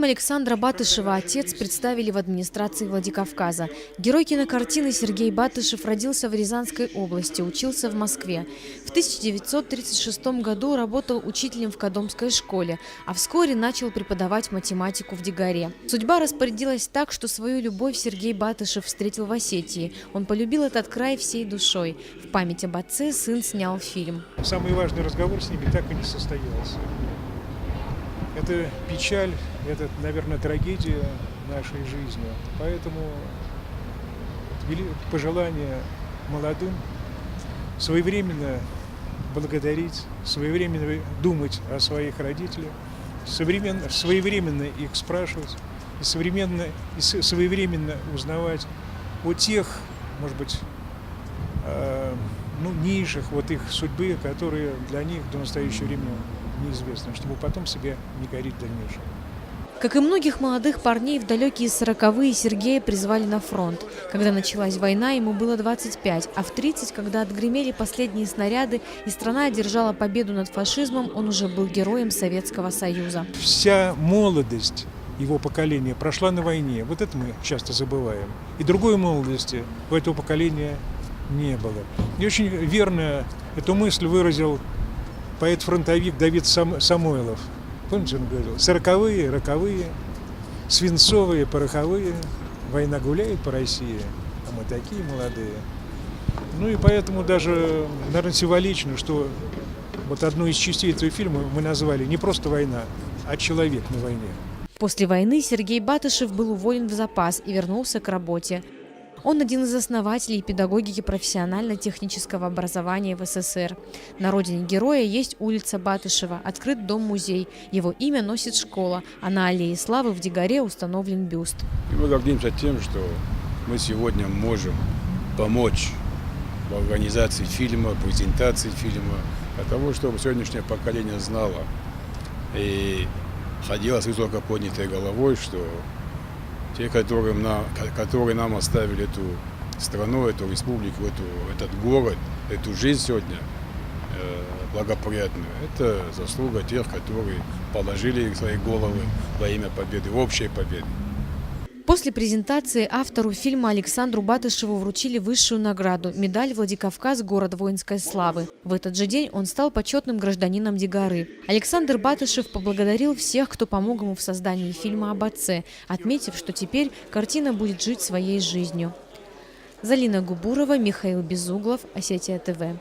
Фильм Александра Батышева «Отец» представили в администрации Владикавказа. Герой кинокартины Сергей Батышев родился в Рязанской области, учился в Москве. В 1936 году работал учителем в Кодомской школе, а вскоре начал преподавать математику в Дигаре. Судьба распорядилась так, что свою любовь Сергей Батышев встретил в Осетии. Он полюбил этот край всей душой. В память об отце сын снял фильм. Самый важный разговор с ними так и не состоялся. Это печаль, это, наверное, трагедия нашей жизни. Поэтому пожелание молодым своевременно благодарить, своевременно думать о своих родителях, своевременно их спрашивать и своевременно узнавать о тех, может быть, низших вот их судьбы, которые для них до настоящего времени неизвестны, чтобы потом себя не корить в дальнейшем. Как и многих молодых парней, в далекие 40-е Сергея призвали на фронт. Когда началась война, ему было 25, а в 30, когда отгремели последние снаряды и страна одержала победу над фашизмом, он уже был героем Советского Союза. Вся молодость его поколения прошла на войне. Вот это мы часто забываем. И другой молодости у этого поколения не было. И очень верно эту мысль выразил поэт-фронтовик Давид Самойлов. Помните, он говорил: 40-е, роковые, свинцовые, пороховые, война гуляет по России, а мы такие молодые. Ну и поэтому даже, наверное, символично, что вот одну из частей этого фильма мы назвали не просто «Война», а «Человек на войне». После войны Сергей Батышев был уволен в запас и вернулся к работе. Он один из основателей педагогики профессионально-технического образования в СССР. На родине героя есть улица Батышева, открыт дом-музей. Его имя носит школа, а на Аллее Славы в Дигаре установлен бюст. И мы гордимся тем, что мы сегодня можем помочь в организации фильма, презентации фильма, для того, чтобы сегодняшнее поколение знало и ходило с высоко поднятой головой, что те, которые нам оставили эту страну, эту республику, этот город, эту жизнь сегодня благоприятную, это заслуга тех, которые положили свои головы во имя победы, общей победы. После презентации автору фильма Александру Батышеву вручили высшую награду – медаль «Владикавказ. Город воинской славы». В этот же день он стал почетным гражданином Дигары. Александр Батышев поблагодарил всех, кто помог ему в создании фильма об отце, отметив, что теперь картина будет жить своей жизнью. Залина Губурова, Михаил Безуглов, Осетия ТВ.